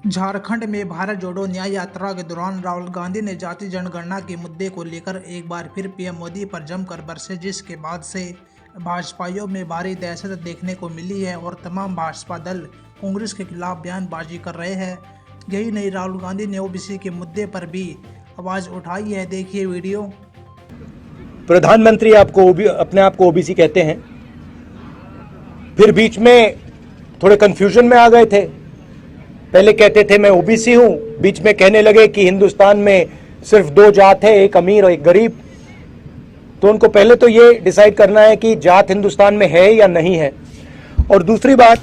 झारखंड में भारत जोड़ो न्याय यात्रा के दौरान राहुल गांधी ने जाति जनगणना के मुद्दे को लेकर एक बार फिर पीएम मोदी पर जमकर बरसे, जिसके बाद से भाजपाइयों में भारी दहशत देखने को मिली है और तमाम भाजपा दल कांग्रेस के खिलाफ बयानबाजी कर रहे हैं। यही नहीं, राहुल गांधी ने ओबीसी के मुद्दे पर भी आवाज़ उठाई है। देखिए वीडियो। प्रधानमंत्री आपको अपने आप को ओबीसी कहते हैं, फिर बीच में थोड़े कंफ्यूजन में आ गए थे। पहले कहते थे मैं ओबीसी हूं, बीच में कहने लगे कि हिंदुस्तान में सिर्फ दो जात है, एक अमीर और एक गरीब। तो उनको पहले तो ये डिसाइड करना है कि जात हिंदुस्तान में है या नहीं है। और दूसरी बात,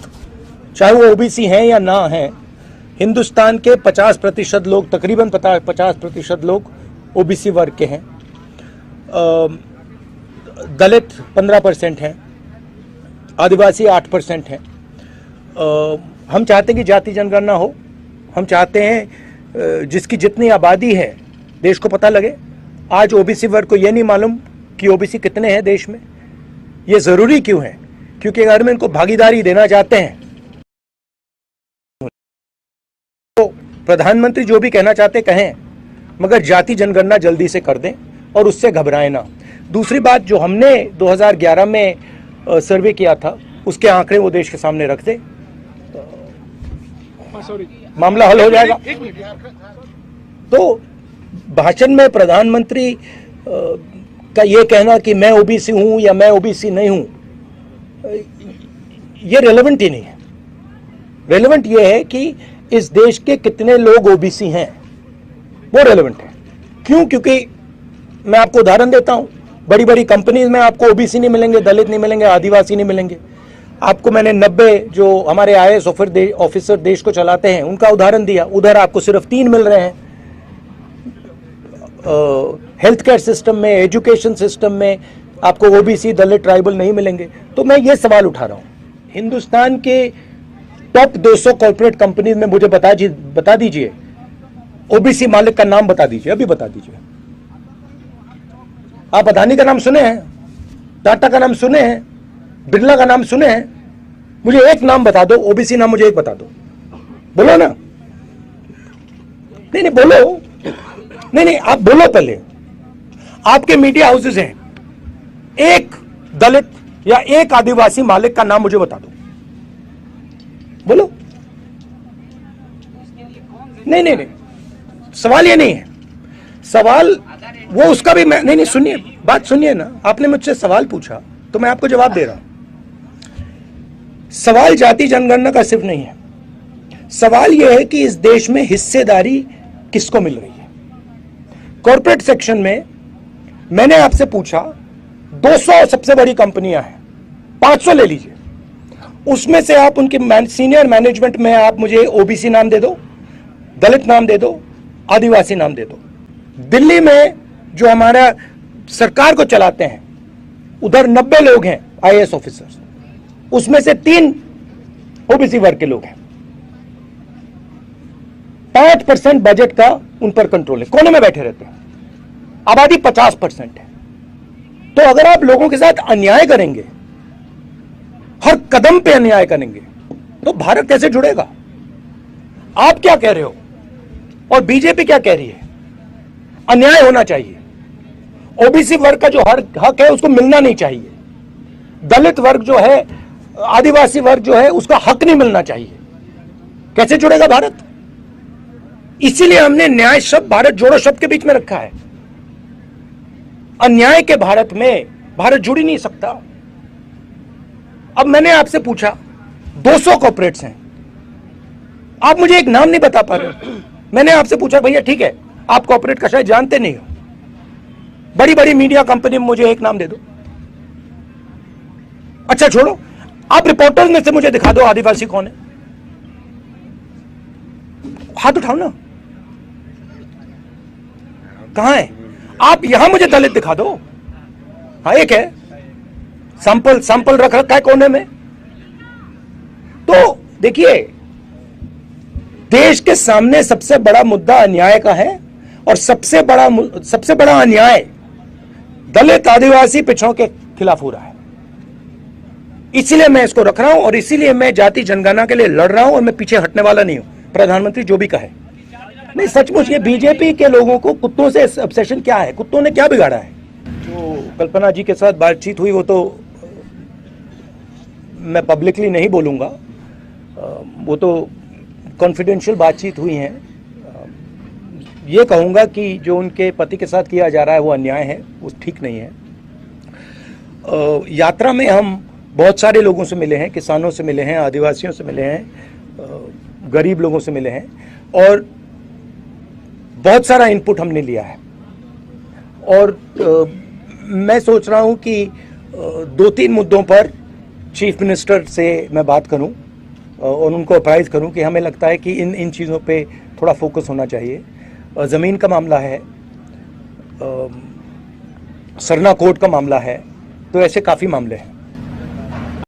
चाहे वो ओबीसी हैं या ना हैं, हिंदुस्तान के 50% लोग, तकरीबन 50% लोग ओबीसी वर्ग के हैं। दलित 15% हैं, आदिवासी 8% हैं। हम चाहते हैं कि जाति जनगणना हो। हम चाहते हैं जिसकी जितनी आबादी है देश को पता लगे। आज ओबीसी वर्ग को यह नहीं मालूम कि ओबीसी कितने हैं देश में। ये जरूरी क्यों है? क्योंकि अगर हम इनको भागीदारी देना चाहते हैं तो प्रधानमंत्री जो भी कहना चाहते कहें, मगर जाति जनगणना जल्दी से कर दें और उससे घबराएं ना। दूसरी बात, जो हमने 2011 में सर्वे किया था उसके आंकड़े वो देश के सामने रख दे, मामला हल हो जाएगा। तो भाषण में प्रधानमंत्री का ये कहना कि मैं ओबीसी हूं या मैं ओबीसी नहीं हूं, ये रेलेवेंट ही नहीं है। रेलेवेंट ये है कि इस देश के कितने लोग ओबीसी हैं, वो रेलेवेंट है। क्यों? क्योंकि मैं आपको उदाहरण देता हूं, बड़ी बड़ी कंपनीज में आपको ओबीसी नहीं मिलेंगे, दलित नहीं मिलेंगे, आदिवासी नहीं मिलेंगे। आपको मैंने 90 जो हमारे IAS ऑफिसर देश को चलाते हैं उनका उदाहरण दिया, उधर आपको सिर्फ 3 मिल रहे हैं। हेल्थ केयर सिस्टम में, एजुकेशन सिस्टम में आपको ओबीसी, दलित, ट्राइबल नहीं मिलेंगे। तो मैं ये सवाल उठा रहा हूं, हिंदुस्तान के टॉप 200 कॉर्पोरेट कंपनीज में मुझे बता दीजिए, ओबीसी मालिक का नाम बता दीजिए, अभी बता दीजिए। आप अदानी का नाम सुने हैं, टाटा का नाम सुने हैं, बिरला का नाम सुने हैं? मुझे एक नाम बता दो, ओबीसी नाम मुझे एक बता दो। बोलो ना। नहीं बोलो। नहीं आप बोलो पहले। आपके मीडिया हाउसेस हैं, एक दलित या एक आदिवासी मालिक का नाम मुझे बता दो। बोलो। नहीं सवाल ये नहीं है। सवाल वो उसका भी मैं नहीं सुनिए, बात सुनिए ना। आपने मुझसे सवाल पूछा तो मैं आपको जवाब दे रहा हूं। सवाल जाति जनगणना का सिर्फ नहीं है। सवाल यह है कि इस देश में हिस्सेदारी किसको मिल रही है। कॉर्पोरेट सेक्शन में मैंने आपसे पूछा, 200 सबसे बड़ी कंपनियां हैं, 500 ले लीजिए। उसमें से आप उनके सीनियर मैनेजमेंट में आप मुझे ओबीसी नाम दे दो, दलित नाम दे दो, आदिवासी नाम दे दो। दिल्ली में जो हमारा सरकार को चलाते हैं उधर 90 लोग हैं IAS ऑफिसर्स, उसमें से 3 ओबीसी वर्ग के लोग हैं। 5% बजट का उन पर कंट्रोल है, कोने में बैठे रहते हैं। आबादी 50% है। तो अगर आप लोगों के साथ अन्याय करेंगे, हर कदम पे अन्याय करेंगे, तो भारत कैसे जुड़ेगा? आप क्या कह रहे हो और बीजेपी क्या कह रही है? अन्याय होना चाहिए। ओबीसी वर्ग का जो हक है उसको मिलना नहीं चाहिए। दलित वर्ग जो है, आदिवासी वर्ग जो है, उसका हक नहीं मिलना चाहिए। कैसे जुड़ेगा भारत? इसीलिए हमने न्याय शब्द भारत जोड़ो शब्द के बीच में रखा है। अन्याय के भारत में भारत जुड़ ही नहीं सकता। अब मैंने आपसे पूछा, 200 कॉर्पोरेट्स हैं, आप मुझे एक नाम नहीं बता पा रहे। मैंने आपसे पूछा, भैया ठीक है आप कॉर्पोरेट का शायद जानते नहीं हो, बड़ी बड़ी मीडिया कंपनी में मुझे एक नाम दे दो। अच्छा छोड़ो, आप रिपोर्टर्स में से मुझे दिखा दो आदिवासी कौन है। हाथ उठाओ ना, कहां है? आप यहां मुझे दलित दिखा दो। हाँ एक है, सैंपल रख रखा है कोने में। तो देखिए, देश के सामने सबसे बड़ा मुद्दा अन्याय का है और सबसे बड़ा अन्याय दलित, आदिवासी, पिछड़ों के खिलाफ हो रहा है। इसीलिए मैं इसको रख रहा हूं और इसीलिए मैं जाति जनगणना के लिए लड़ रहा हूं और मैं पीछे हटने वाला नहीं हूं। प्रधानमंत्री जो भी कहे। नहीं, सचमुच ये बीजेपी के लोगों को कुत्तों से ऑब्सेशन क्या है? कुत्तों ने क्या बिगाड़ा है? जो कल्पना जी के साथ बातचीत हुई वो तो मैं पब्लिकली नहीं बोलूँगा, वो तो कॉन्फिडेंशियल बातचीत हुई है। ये कहूँगा कि जो उनके पति के साथ किया जा रहा है वो अन्याय है, वो ठीक नहीं है। यात्रा में हम बहुत सारे लोगों से मिले हैं, किसानों से मिले हैं, आदिवासियों से मिले हैं, गरीब लोगों से मिले हैं और बहुत सारा इनपुट हमने लिया है। और मैं सोच रहा हूं कि 2-3 मुद्दों पर चीफ मिनिस्टर से मैं बात करूं और उनको अप्राइज करूं कि हमें लगता है कि इन चीज़ों पे थोड़ा फोकस होना चाहिए। ज़मीन का मामला है, सरना कोर्ट का मामला है, तो ऐसे काफ़ी मामले हैं।